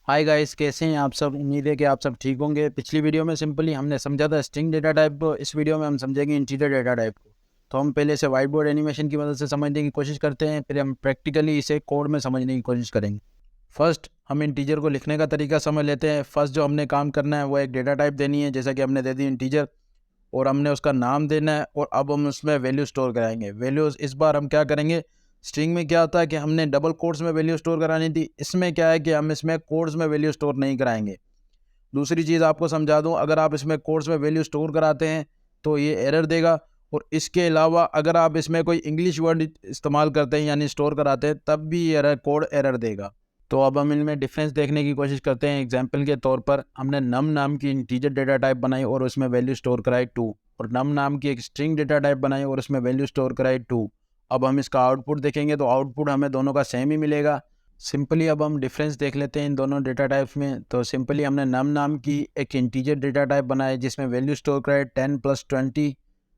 Hi guys, कैसे हैं आप सब। उम्मीद है कि आप सब ठीक होंगे। पिछली वीडियो में सिंपली हमने समझा था स्ट्रिंग डेटा टाइप को। इस वीडियो में हम समझेंगे इंटीजर डेटा टाइप को। तो हम पहले से वाइट बोर्ड एनिमेशन की मदद से समझने की कोशिश करते हैं, फिर हम प्रैक्टिकली इसे कोड में समझने की कोशिश करेंगे। फर्स्ट हम इंटीजर को लिखने का तरीका समझ लेते हैं। फर्स्ट जो हमने काम करना है वो एक डेटा टाइप देनी है, जैसा कि हमने दे दी इंटीजर, और हमने उसका नाम देना है। और अब हम उसमें वैल्यू स्टोर कराएंगे। वैल्यूज़ इस बार हम क्या करेंगे, स्ट्रिंग में क्या होता है कि हमने डबल कोट्स में वैल्यू स्टोर करानी थी, इसमें क्या है कि हम इसमें कोट्स में वैल्यू स्टोर नहीं कराएंगे। दूसरी चीज़ आपको समझा दूं, अगर आप इसमें कोट्स में वैल्यू स्टोर कराते हैं तो ये एरर देगा। और इसके अलावा अगर आप इसमें कोई इंग्लिश वर्ड इस्तेमाल करते हैं यानी स्टोर कराते हैं, तब भी एरर कोड एरर देगा। तो अब हम इनमें डिफरेंस देखने की कोशिश करते हैं। एग्जाम्पल के तौर पर हमने नम नाम की इंटीजर डेटा टाइप बनाई और उसमें वैल्यू स्टोर कराई 2, और नम नाम की एक स्ट्रिंग डेटा टाइप बनाई और उसमें वैल्यू स्टोर कराई 2। अब हम इसका आउटपुट देखेंगे तो आउटपुट हमें दोनों का सेम ही मिलेगा। सिंपली अब हम डिफरेंस देख लेते हैं इन दोनों डेटा टाइप्स में। तो सिंपली हमने नम नाम की एक इंटीजर डेटा टाइप बनाया जिसमें वैल्यू स्टोर कराए 10 + 20,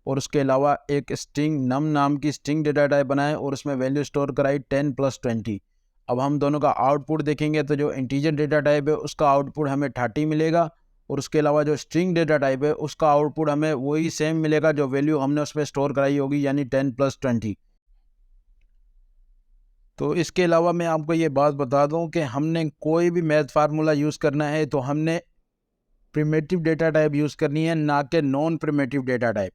और उसके अलावा एक स्ट्रिंग नम नाम की स्ट्रिंग डेटा टाइप बनाए और उसमें वैल्यू स्टोर कराई 10 + 20। अब हम दोनों का आउटपुट देखेंगे तो जो इंटीजर डेटा टाइप है उसका आउटपुट हमें 30 मिलेगा, और उसके अलावा जो स्ट्रिंग डेटा टाइप है उसका आउटपुट हमें वही सेम मिलेगा जो वैल्यू हमने उसमें स्टोर कराई होगी, यानी 10 + 20। तो इसके अलावा मैं आपको ये बात बता दूं कि हमने कोई भी मैथ फार्मूला यूज़ करना है तो हमने प्रिमिटिव डेटा टाइप यूज़ करनी है, ना कि नॉन प्रिमिटिव डेटा टाइप।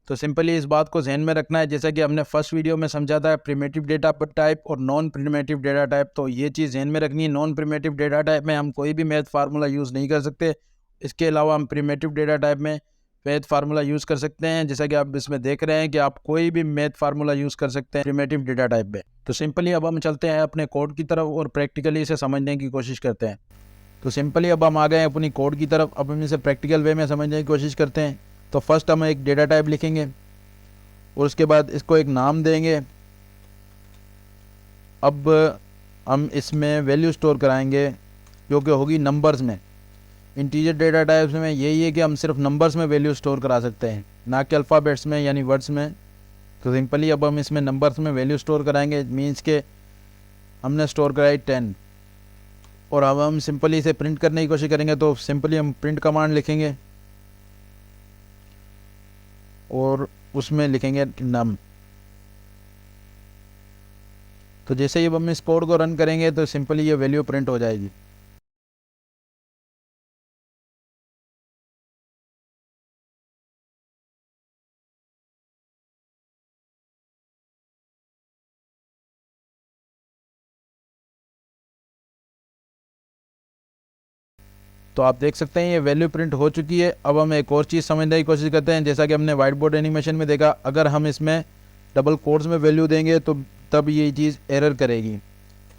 तो सिंपली इस बात को जहन में रखना है, जैसा कि हमने फर्स्ट वीडियो में समझा था प्रिमिटिव डेटा टाइप और नॉन प्रिमिटिव डेटा टाइप। तो ये चीज़ जहन में रखनी है, नॉन प्रिमिटिव डेटा टाइप में हम कोई भी मैथ फार्मूला यूज़ नहीं कर सकते। इसके अलावा हम प्रिमिटिव डेटा टाइप में मैथ फार्मूला यूज़ कर सकते हैं, जैसा कि आप इसमें देख रहे हैं कि आप कोई भी मैथ फार्मूला यूज़ कर सकते हैं प्रिमिटिव डेटा टाइप में। तो सिंपली अब हम चलते हैं अपने कोड की तरफ और प्रैक्टिकली इसे समझने की कोशिश करते हैं। तो सिंपली अब हम आ गए अपनी कोड की तरफ। अब हम इसे प्रैक्टिकल वे में समझने की कोशिश करते हैं। तो फर्स्ट हम एक डेटा टाइप लिखेंगे और उसके बाद इसको एक नाम देंगे। अब हम इसमें वैल्यू स्टोर कराएंगे जो कि होगी नंबर्स में। इंटीजर डेटा टाइप्स में यही है कि हम सिर्फ नंबर्स में वैल्यू स्टोर करा सकते हैं, ना कि अल्फ़ाबेट्स में यानी वर्ड्स में। तो सिंपली अब हम इसमें नंबर्स में वैल्यू स्टोर कराएंगे। मीन्स के हमने स्टोर कराई 10, और अब हम सिंपली इसे प्रिंट करने की कोशिश करेंगे। तो सिंपली हम प्रिंट कमांड लिखेंगे और उसमें लिखेंगे नम। तो जैसे ही हम इस कोड को रन करेंगे तो सिंपली ये वैल्यू प्रिंट हो जाएगी। तो आप देख सकते हैं ये वैल्यू प्रिंट हो चुकी है। अब हम एक और चीज़ समझने की कोशिश करते हैं। जैसा कि हमने वाइट बोर्ड एनिमेशन में देखा, अगर हम इसमें डबल कोट्स में वैल्यू देंगे तो तब ये चीज़ एरर करेगी।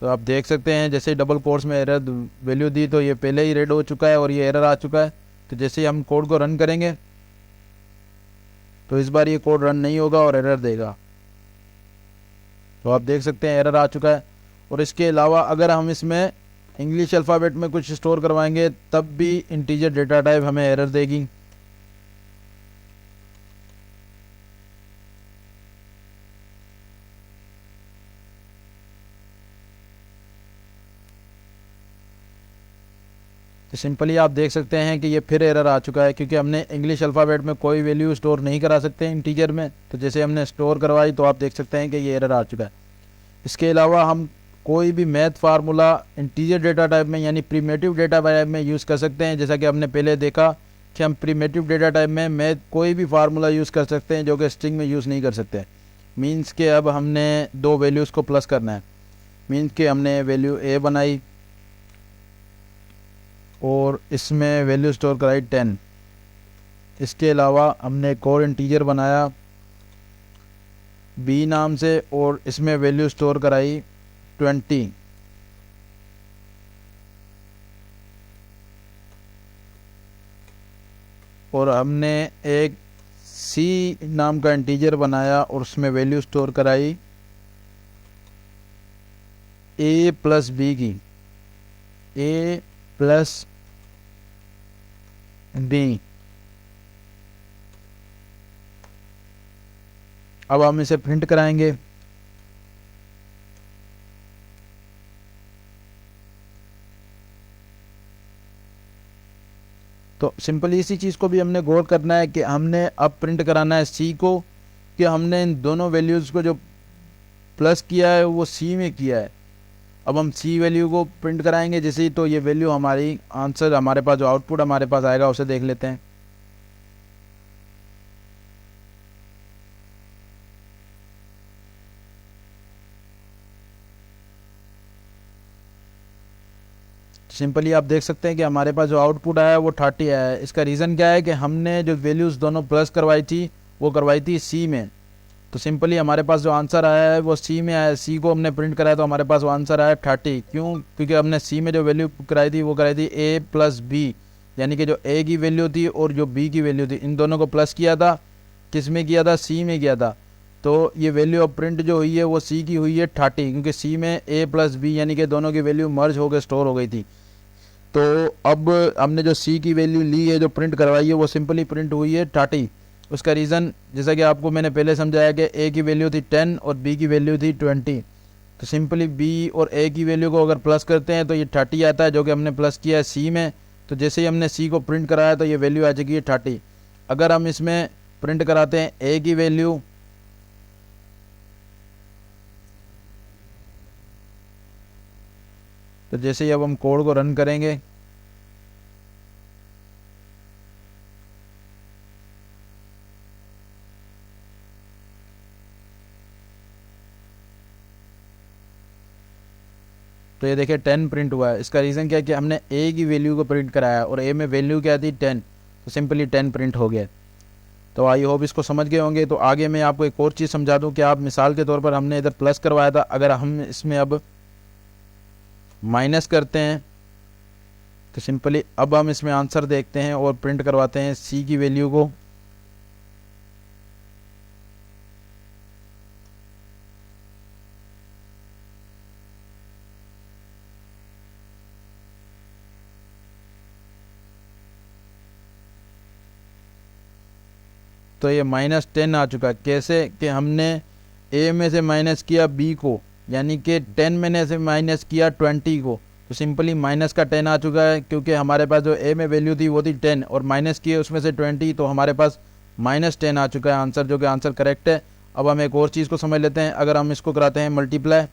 तो आप देख सकते हैं जैसे डबल कोट्स में एरर वैल्यू दी तो ये पहले ही रेड हो चुका है और ये एरर आ चुका है। तो जैसे ही हम कोड को रन करेंगे तो इस बार ये कोड रन नहीं होगा और एरर देगा। तो आप देख सकते हैं एरर आ चुका है। और इसके अलावा अगर हम इसमें इंग्लिश अल्फ़ाबेट में कुछ स्टोर करवाएंगे तब भी इंटीजर डेटा टाइप हमें एरर देगी। तो सिंपली आप देख सकते हैं कि ये फिर एरर आ चुका है, क्योंकि हमने इंग्लिश अल्फ़ाबेट में कोई वैल्यू स्टोर नहीं करा सकते इंटीजर में। तो जैसे हमने स्टोर करवाई तो आप देख सकते हैं कि ये एरर आ चुका है। इसके अलावा हम कोई भी math formula integer data type में यानी प्रीमेटिव डेटा टाइप में यूज़ कर सकते हैं। जैसा कि हमने पहले देखा कि हम प्रीमेटिव डेटा टाइप में मैथ कोई भी फार्मूला यूज़ कर सकते हैं जो कि स्ट्रिंग में यूज़ नहीं कर सकते। मीन्स के अब हमने दो वैल्यूज़ को प्लस करना है। मीन्स के हमने वैल्यू ए बनाई और इसमें वैल्यू स्टोर कराई 10। इसके अलावा हमने एक और इंटीजर बनाया बी नाम से और इसमें वैल्यू स्टोर कराई 20। और हमने एक सी नाम का इंटीजर बनाया और उसमें वैल्यू स्टोर कराई ए प्लस बी की, ए प्लस बी। अब हम इसे प्रिंट कराएंगे। तो सिंपली इसी चीज़ को भी हमने गौर करना है कि हमने अब प्रिंट कराना है सी को, कि हमने इन दोनों वैल्यूज़ को जो प्लस किया है वो सी में किया है। अब हम सी वैल्यू को प्रिंट कराएंगे जैसे ही, तो ये वैल्यू हमारी आंसर हमारे पास जो आउटपुट हमारे पास आएगा उसे देख लेते हैं। सिंपली आप देख सकते हैं कि हमारे पास जो आउटपुट आया है वो 30 आया है। इसका रीज़न क्या है कि हमने जो वैल्यूज़ दोनों प्लस करवाई थी वो करवाई थी सी में। तो सिंपली हमारे पास जो आंसर आया है वो सी में आया है। सी को हमने प्रिंट कराया तो हमारे पास वो आंसर आया 30। क्यों? क्योंकि हमने सी में जो वैल्यू कराई थी वो कराई थी ए प्लस बी, यानी कि जो ए की वैल्यू थी और जो बी की वैल्यू थी इन दोनों को प्लस किया था। किस में किया था? सी में किया था। तो ये वैल्यू ऑफ प्रिंट जो हुई है वो सी की हुई है 30, क्योंकि सी में ए प्लस बी यानी कि दोनों की वैल्यू मर्ज होकर स्टोर हो गई थी। तो अब हमने जो सी की वैल्यू ली है, जो प्रिंट करवाई है, वो सिंपली प्रिंट हुई है 30। उसका रीज़न जैसा कि आपको मैंने पहले समझाया कि ए की वैल्यू थी 10 और बी की वैल्यू थी 20। तो सिंपली बी और ए की वैल्यू को अगर प्लस करते हैं तो ये 30 आता है, जो कि हमने प्लस किया है सी में। तो जैसे ही हमने सी को प्रिंट कराया तो ये वैल्यू आ जाएगी 30। अगर हम इसमें प्रिंट कराते हैं ए की वैल्यू, तो जैसे ही अब हम कोड को रन करेंगे तो ये देखिए 10 प्रिंट हुआ है। इसका रीज़न क्या है कि हमने ए की वैल्यू को प्रिंट कराया और ए में वैल्यू क्या थी 10, तो सिंपली 10 प्रिंट हो गया। तो आई होप इसको समझ गए होंगे। तो आगे मैं आपको एक और चीज़ समझा दूं कि आप मिसाल के तौर पर हमने इधर प्लस करवाया था, अगर हम इसमें अब माइनस करते हैं तो सिंपली अब हम इसमें आंसर देखते हैं और प्रिंट करवाते हैं सी की वैल्यू को। तो ये -10 आ चुका है। कैसे? कि हमने ए में से माइनस किया बी को, यानी कि 10 में से माइनस किया 20 को, तो सिंपली माइनस का 10 आ चुका है। क्योंकि हमारे पास जो ए में वैल्यू थी वो थी 10 और माइनस किए उसमें से 20, तो हमारे पास -10 आ चुका है आंसर, जो कि आंसर करेक्ट है। अब हम एक और चीज़ को समझ लेते हैं। अगर हम इसको कराते हैं मल्टीप्लाई,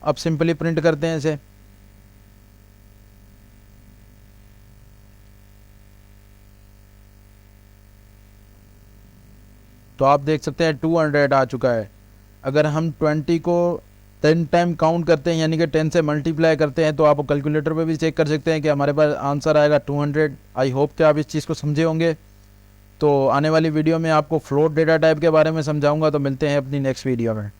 अब सिंपली प्रिंट करते हैं इसे, तो आप देख सकते हैं 200 आ चुका है। अगर हम 20 को 10 टाइम काउंट करते हैं, यानी कि 10 से मल्टीप्लाई करते हैं, तो आप कैलकुलेटर पे भी चेक कर सकते हैं कि हमारे पास आंसर आएगा 200। आई होप कि आप इस चीज़ को समझे होंगे। तो आने वाली वीडियो में आपको फ्लोट डेटा टाइप के बारे में समझाऊंगा। तो मिलते हैं अपनी नेक्स्ट वीडियो में।